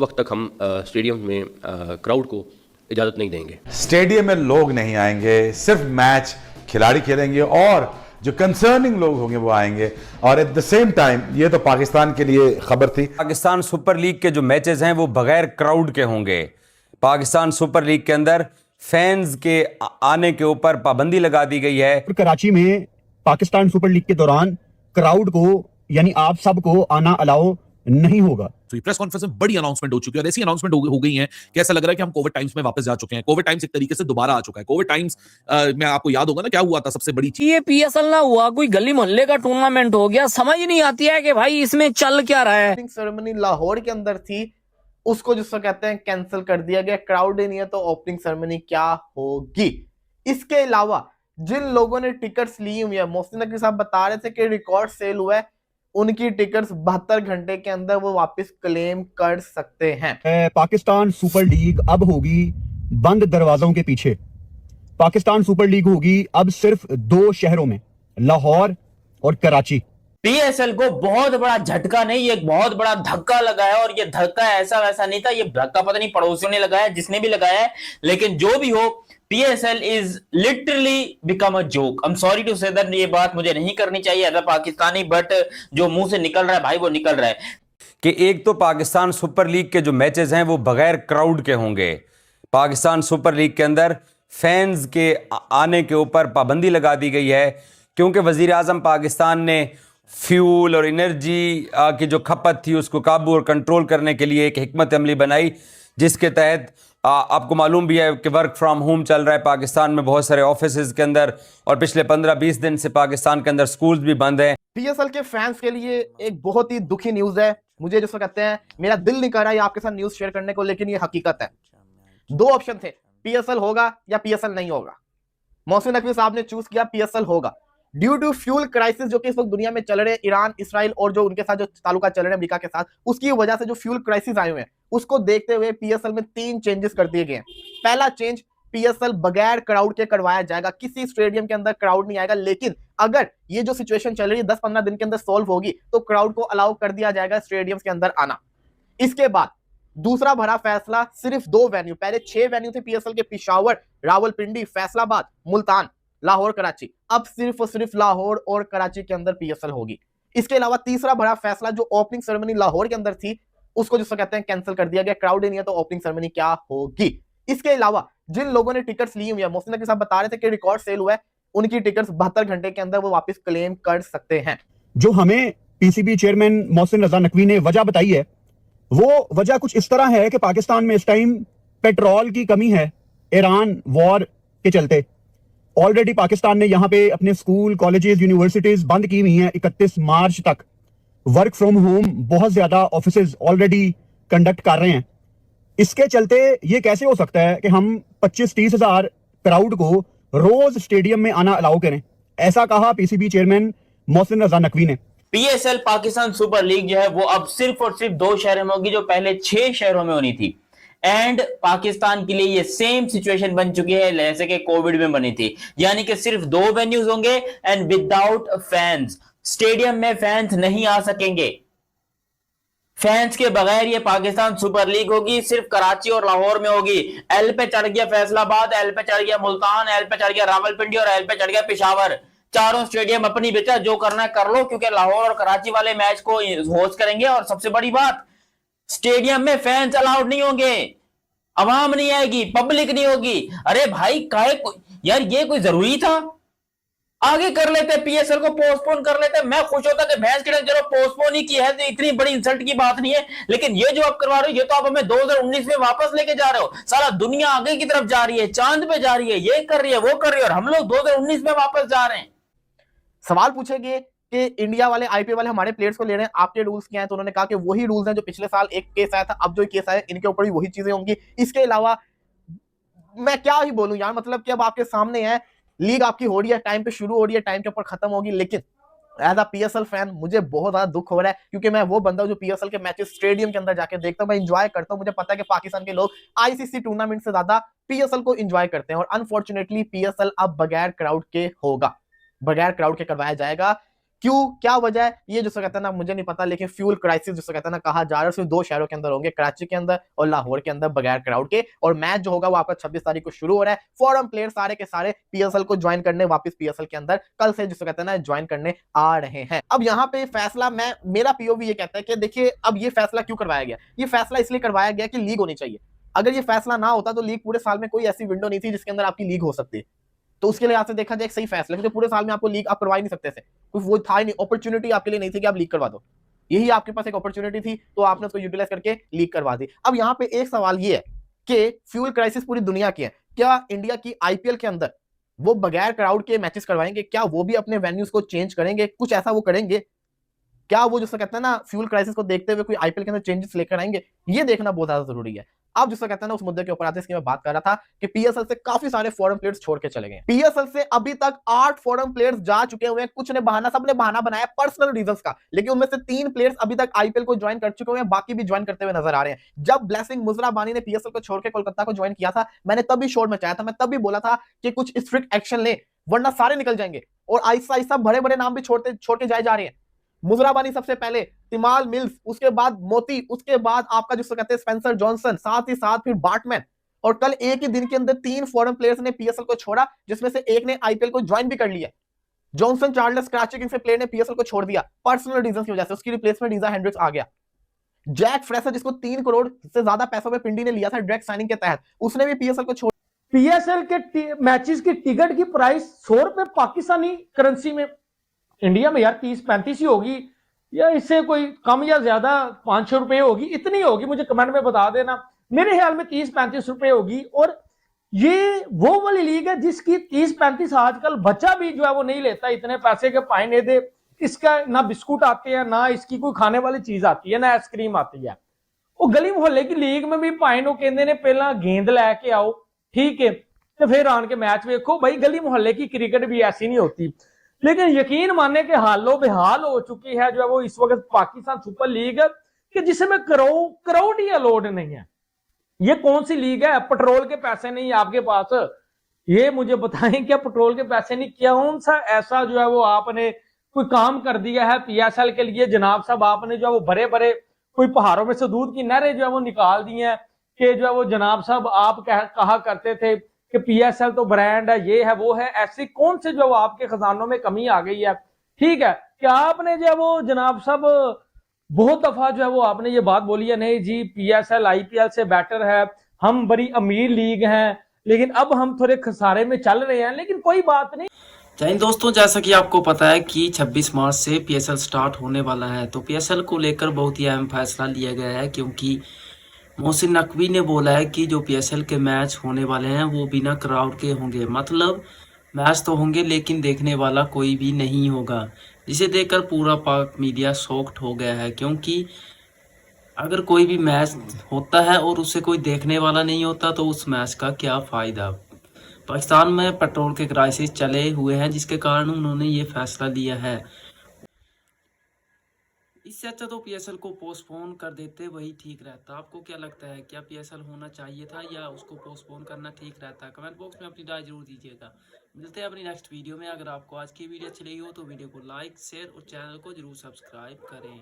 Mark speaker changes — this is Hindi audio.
Speaker 1: वक्त तक हम स्टेडियम में क्राउड को इजाज़त नहीं देंगे।
Speaker 2: स्टेडियम में लोग नहीं आएंगे, सिर्फ मैच खिलाड़ी खेलेंगे और जो कंसर्निंग लोग होंगे वो आएंगे। और एट द सेम टाइम ये तो पाकिस्तान के लिए खबर थी,
Speaker 3: पाकिस्तान सुपर लीग के जो मैचेस हैं वो बगैर क्राउड के होंगे। पाकिस्तान सुपर लीग के अंदर फैंस के आने के ऊपर पाबंदी लगा दी गई है।
Speaker 4: कराची में पाकिस्तान सुपर लीग के दौरान क्राउड को यानी आप सबको आना अलाउ नहीं होगा।
Speaker 5: तो ये प्रेस कॉन्फ्रेंस में बड़ी अनाउंसमेंट हो चुकी है और ऐसी अनाउंसमेंट हो गई है कि ऐसा लग रहा है कि हम कोविड टाइम्स में वापस जा चुके हैं। कोविड टाइम्स एक तरीके से दोबारा आ चुका है। कोविड टाइम्स में आपको याद होगा ना क्या हुआ था सबसे बड़ी चीज,
Speaker 6: ये पीएसएल ना हुआ, कोई गली मोहल्ले का टूर्नामेंट हो गया। समझ नहीं आती है कि भाई इसमें चल क्या रहा है।
Speaker 7: सेरेमनी लाहौर के अंदर थी, उसको जिसको कहते हैं कैंसिल कर दिया गया। क्राउड ही नहीं है तो ओपनिंग सेरेमनी क्या होगी। इसके अलावा जिन लोगों ने टिकट्स ली हुई है, मोहसिन नकवी साहब बता रहे थे कि रिकॉर्ड सेल हुआ है, उनकी टिकट्स 72 घंटे के अंदर वो वापस क्लेम कर सकते हैं।
Speaker 4: पाकिस्तान सुपर लीग अब होगी बंद दरवाजों के पीछे। पाकिस्तान सुपर लीग होगी अब सिर्फ 2 शहरों में, लाहौर और कराची।
Speaker 8: पीएसएल को बहुत बड़ा झटका नहीं, ये एक बहुत बड़ा धक्का लगा है। और ये धक्का ऐसा वैसा नहीं था, ये धक्का पता नहीं पड़ोसियों ने लगाया, जिसने भी लगाया है, लेकिन जो भी हो, PSL is literally become a joke. I am sorry to say that, ये बात मुझे नहीं करनी चाहिए एज अ पाकिस्तानी, बट जो मुंह से निकल रहा है भाई वो निकल रहा है।
Speaker 3: कि एक तो पाकिस्तान सुपर लीग के जो मैचेस हैं वो बगैर क्राउड के होंगे। पाकिस्तान सुपर लीग के अंदर फैंस के आने के ऊपर पाबंदी लगा दी गई है, क्योंकि वजीर आजम पाकिस्तान ने फ्यूल और एनर्जी की जो खपत थी उसको काबू और कंट्रोल करने के लिए एक हिकमत अमली बनाई, जिसके तहत आपको मालूम भी है कि वर्क फ्रॉम होम चल रहा है पाकिस्तान में बहुत सारे ऑफिसेज के अंदर, और पिछले 15-20 दिन से पाकिस्तान के अंदर स्कूल्स भी बंद हैं।
Speaker 7: पीएसएल के फैंस के लिए एक बहुत ही दुखी न्यूज है। मुझे जिसको कहते हैं मेरा दिल नहीं कर रहा है आपके साथ न्यूज शेयर करने को, लेकिन ये हकीकत है। 2 ऑप्शन थे, पीएसएल होगा या पीएसएल नहीं होगा। मोहसिन नकवी साहब ने चूज किया पीएसएल होगा। ड्यू टू फ्यूल क्राइसिस जो कि इस वक्त दुनिया में चल रहे हैं, ईरान, इसराइल और जो उनके साथ जो ताल्लुकात चल रहे हैं अमेरिका के साथ, उसकी वजह से जो फ्यूल क्राइसिस आए हुए हैं, उसको देखते हुए पीएसएल में 3 चेंजेस कर दिए गए हैं। पहला चेंज, पीएसएल बगैर क्राउड के करवाया जाएगा। किसी स्टेडियम के अंदर क्राउड नहीं आएगा, लेकिन अगर ये जो सिचुएशन चल रही है 10-15 दिन के अंदर सॉल्व होगी तो क्राउड को अलाउ कर दिया जाएगा स्टेडियम्स के अंदर आना। इसके बाद दूसरा बड़ा फैसला, सिर्फ 2 वेन्यू, पहले 6 वेन्यू थे पीएसएल के, पिशावर, रावलपिंडी, फैसलाबाद, मुल्तान, लाहौर, कराची। अब सिर्फ और सिर्फ लाहौर और कराची के अंदर पीएसएल होगी। इसके अलावा तीसरा बड़ा फैसला, जो ओपनिंग सेरेमनी लाहौर के अंदर थी उसको जिसको कहते हैं कैंसिल कर दिया गया। क्राउड ही नहीं है तो ओपनिंग सेरेमनी क्या होगी। इसके अलावा जिन लोगों ने टिकट्स ली हुई है, मोहसिन नकवी साहब बता रहे थे कि रिकॉर्ड सेल हुआ है, उनकी टिकट्स 72 घंटे के अंदर वो वापस क्लेम कर सकते हैं।
Speaker 4: जो हमें पीसीबी चेयरमैन मोहसिन रजा नकवी ने वजह बताई है, वो वजह कुछ इस तरह है कि पाकिस्तान में इस टाइम पेट्रोल की कमी है ईरान वॉर के चलते। ऑलरेडी पाकिस्तान ने यहां पे अपने स्कूल, कॉलेजेस, यूनिवर्सिटीज बंद की हुई हैं 31 मार्च तक। वर्क फ्रॉम होम बहुत ज्यादा ऑफिसेज ऑलरेडी कंडक्ट कर रहे हैं। इसके चलते ये कैसे हो सकता है कि हम 25-30 हजार क्राउड को रोज स्टेडियम में आना अलाउ करें? ऐसा कहा पीसीबी चेयरमैन मोहसिन रजा नकवी ने।
Speaker 8: पीएसएल पाकिस्तान सुपर लीग जो है वो अब सिर्फ और सिर्फ 2 शहरों में होगी, जो पहले 6 शहरों में होनी थी। एंड पाकिस्तान के लिए ये सेम सिचुएशन बन चुकी है जैसे कि कोविड में बनी थी, यानी कि सिर्फ 2 वेन्यूज होंगे एंड विदाउट फैंस। स्टेडियम में फैंस नहीं आ सकेंगे। फैंस के बगैर ये पाकिस्तान सुपर लीग होगी, सिर्फ कराची और लाहौर में होगी। एल पे चढ़ गया फैसलाबाद, एल पे चढ़ गया मुल्तान, एल पे चढ़ गया रावलपिंडी और एल पे चढ़ गया पिशावर। चारों स्टेडियम अपनी बेचा, जो करना है कर लो, क्योंकि लाहौर और कराची वाले मैच को होस्ट करेंगे। और सबसे बड़ी बात, स्टेडियम में फैंस अलाउड नहीं होंगे, आवाम नहीं आएगी, पब्लिक नहीं होगी। अरे भाई काहे यार, ये कोई जरूरी था? आगे कर लेते, पीएसएल को पोस्टपोन कर लेते, मैं खुश होता कि भैंस की चलो पोस्टपोन ही की है, तो इतनी बड़ी इंसल्ट की बात नहीं है। लेकिन ये जो आप करवा रहे हो, ये तो आप हमें 2019 में वापस लेके जा रहे हो। सारा दुनिया आगे की तरफ जा रही है, चांद पे जा रही है, ये कर रही है, वो कर रही है, और हम लोग 2019 में वापस जा रहे हैं।
Speaker 7: सवाल पूछेंगे कि इंडिया वाले, आईपीएल वाले हमारे प्लेयर्स को ले रहे हैं, आपके रूल्स क्या हैं? तो उन्होंने कहा कि वही रूल्स हैं जो पिछले साल एक केस आया था, अब जो केस आया इनके ऊपर भी वही चीजें होंगी। इसके अलावा मैं क्या ही बोलूं यार, मतलब कि अब आपके सामने है, लीग आपकी हो रही है, टाइम पे शुरू हो रही है, टाइम के ऊपर खत्म होगी। लेकिन एज अ पीएसएल फैन मुझे बहुत ज्यादा दुख हो रहा है, क्योंकि मैं वो बंदा हूं जो पीएसएल के मैचेस स्टेडियम के अंदर जाके देखता हूं, मैं एंजॉय करता हूं। मुझे पता है कि पाकिस्तान के लोग आईसीसी टूर्नामेंट से ज्यादा पीएसएल को एंजॉय करते हैं। और अनफॉर्चुनेटली पीएसएल अब बगैर क्राउड के होगा, बगैर क्राउड के करवाया जाएगा। क्यों, क्या वजह है, ये जो कहते हैं ना मुझे नहीं पता, लेकिन फ्यूल क्राइसिस जो कहते हैं ना कहा जा रहा है सिर्फ 2 शहरों के अंदर होंगे, कराची के अंदर और लाहौर के अंदर, बगैर क्राउड के। और मैच जो होगा वो आपका 26 तारीख को शुरू हो रहा है। फॉरेन प्लेयर सारे के सारे पीएसएल को ज्वाइन करने वापस पीएसएल के अंदर कल से जो कहते हैं ना ज्वाइन करने आ रहे हैं। अब यहाँ पे फैसला, मेरा पीओवी ये कहता है कि देखिए अब ये फैसला क्यों करवाया गया, ये फैसला इसलिए करवाया गया कि लीग होनी चाहिए। अगर ये फैसला ना होता तो लीग पूरे साल में कोई ऐसी विंडो नहीं थी जिसके अंदर आपकी लीग हो सकती है। तो उसके लिहाज से देखा जाए एक सही फैसला, क्योंकि पूरे साल में आपको लीग आप करवा ही नहीं सकते थे, कोई वो था ही नहीं, अपॉर्चुनिटी आपके लिए नहीं थी कि आप लीग करवा दो। यही आपके पास एक अपॉर्चुनिटी थी, तो आपने उसको यूटिलाइज करके लीग करवा दी। अब यहाँ पे एक सवाल ये है कि फ्यूल क्राइसिस पूरी दुनिया की है, क्या इंडिया की आईपीएल के अंदर वो बगैर क्राउड के मैचेस करवाएंगे? क्या वो भी अपने वेन्यूज को चेंज करेंगे? कुछ ऐसा वो करेंगे क्या? वो जो कहते हैं ना फ्यूल क्राइसिस को देखते हुए कोई आईपीएल के अंदर चेंजेस लेकर आएंगे? ये देखना बहुत ज्यादा जरूरी है। अब जिसको कहते हैं ना उस मुद्दे के ऊपर आते हैं, इसकी मैं बात कर रहा था कि पीएसएल से काफी सारे फॉरेन प्लेयर्स छोड़ के चले गए। पीएसएल से अभी तक 8 फॉरेन प्लेयर्स जा चुके हुए हैं। कुछ ने बहाना, सबने बहाना बनाया पर्सनल रीजंस का, लेकिन उनमें से 3 प्लेयर्स अभी तक आईपीएल को ज्वाइन कर चुके हुए हैं, बाकी भी ज्वाइन करते हुए नजर आ रहे हैं। जब ब्लेसिंग मुजरा बानी ने पीएसएल को छोड़ के कोलकाता को ज्वाइन किया था, मैंने तभी शोर मचाया था, मैं तभी बोला था कि कुछ स्ट्रिक्ट एक्शन ले वरना सारे निकल जाएंगे। और आहिस्ता आहिस्ता बड़े बड़े नाम भी छोड़ के जाए जा रहे हैं। मुजराबानी सबसे पहले, तिमाल मिल्स, उसके बाद मोती, उसके बाद आपका जिसको कहते हैं स्पेंसर जॉनसन, साथ ही साथ फिर बार्टमैन। और कल एक ही दिन के अंदर 3 फॉरेन प्लेयर्स ने पीएसएल को छोड़ा, जिसमें से एक ने आईपीएल को ज्वाइन भी कर लिया। जॉनसन चार्ल्स कराची किंग्स के प्लेयर ने पीएसएल को छोड़ दिया पर्सनल रीजन की वजह से, उसकी रिप्लेसमेंट ईजा हेंड्रिक्स आ गया। जैक फ्रेसर जिसको 3 करोड़ से ज्यादा पैसों में पिंडी ने लिया था डायरेक्ट साइनिंग के तहत, उसने भी पीएसएल को छोड़।
Speaker 9: पीएसएल के मैचेस की टिकट की प्राइस 100 रुपए पाकिस्तानी करेंसी में, इंडिया में यार 30-35 ही होगी या इससे कोई कम या ज्यादा 500 रुपए होगी, इतनी होगी, मुझे कमेंट में बता देना। मेरे ख्याल में 30-35 रुपए होगी। और ये वो वाली लीग है जिसकी 30-35 आजकल बच्चा भी जो है वो नहीं लेता, इतने पैसे के पाइने दे, इसका ना बिस्कुट आते हैं, ना इसकी कोई खाने वाली चीज आती है, ना आइसक्रीम आती है। वो गली मोहल्ले की लीग में भी पाइनो कहते ने पहला गेंद लैके आओ, ठीक है, तो फिर आन के मैच देखो। भाई गली मोहल्ले की क्रिकेट भी ऐसी नहीं होती। लेकिन यकीन मानने के हालों बेहाल हो चुकी है जो है वो इस वक्त पाकिस्तान सुपर लीग, कि जिसमें करोड़ ही अलाउड नहीं है। ये कौन सी लीग है? पेट्रोल के पैसे नहीं आपके पास, ये मुझे बताएं, क्या पेट्रोल के पैसे नहीं? कौन सा ऐसा जो है वो आपने कोई काम कर दिया है पीएसएल के लिए जनाब साहब? आपने जो है वो बड़े बड़े कोई पहाड़ों में से दूध की नहरें जो है वो निकाल दी हैं कि जो है वो जनाब साहब आप कहा करते थे कि पीएसएल तो ब्रांड है, ये है वो है। ऐसी कौन से जो आपके खजानों में कमी आ गई है? ठीक है, क्या आपने जो है वो जनाब साहब बहुत दफा जो है वो आपने ये बात बोली है, नहीं जी पीएसएल आईपीएल से बेटर है, हम बड़ी अमीर लीग हैं, लेकिन अब हम थोड़े खसारे में चल रहे हैं। लेकिन कोई बात नहीं।
Speaker 10: जय हिंद दोस्तों, जैसा कि आपको पता है कि 26 मार्च से पीएसएल स्टार्ट होने वाला है, तो पीएसएल को लेकर बहुत ही अहम फैसला लिया गया है, क्योंकि मोहसिन नकवी ने बोला है कि जो पीएसएल के मैच होने वाले हैं वो बिना क्राउड के होंगे। मतलब मैच तो होंगे लेकिन देखने वाला कोई भी नहीं होगा, जिसे देखकर पूरा पाक मीडिया शॉक्ड हो गया है। क्योंकि अगर कोई भी मैच होता है और उससे कोई देखने वाला नहीं होता तो उस मैच का क्या फ़ायदा। पाकिस्तान में पेट्रोल के क्राइसिस चले हुए हैं, जिसके कारण उन्होंने ये फैसला लिया है। इससे अच्छा तो पीएसएल को पोस्टपोन कर देते, वही ठीक रहता। आपको क्या लगता है, क्या पीएसएल होना चाहिए था या उसको पोस्टपोन करना ठीक रहता? कमेंट बॉक्स में अपनी राय जरूर दीजिएगा। मिलते हैं अपनी नेक्स्ट वीडियो में। अगर आपको आज की वीडियो अच्छी लगी हो तो वीडियो को लाइक, शेयर और चैनल को जरूर सब्सक्राइब करें।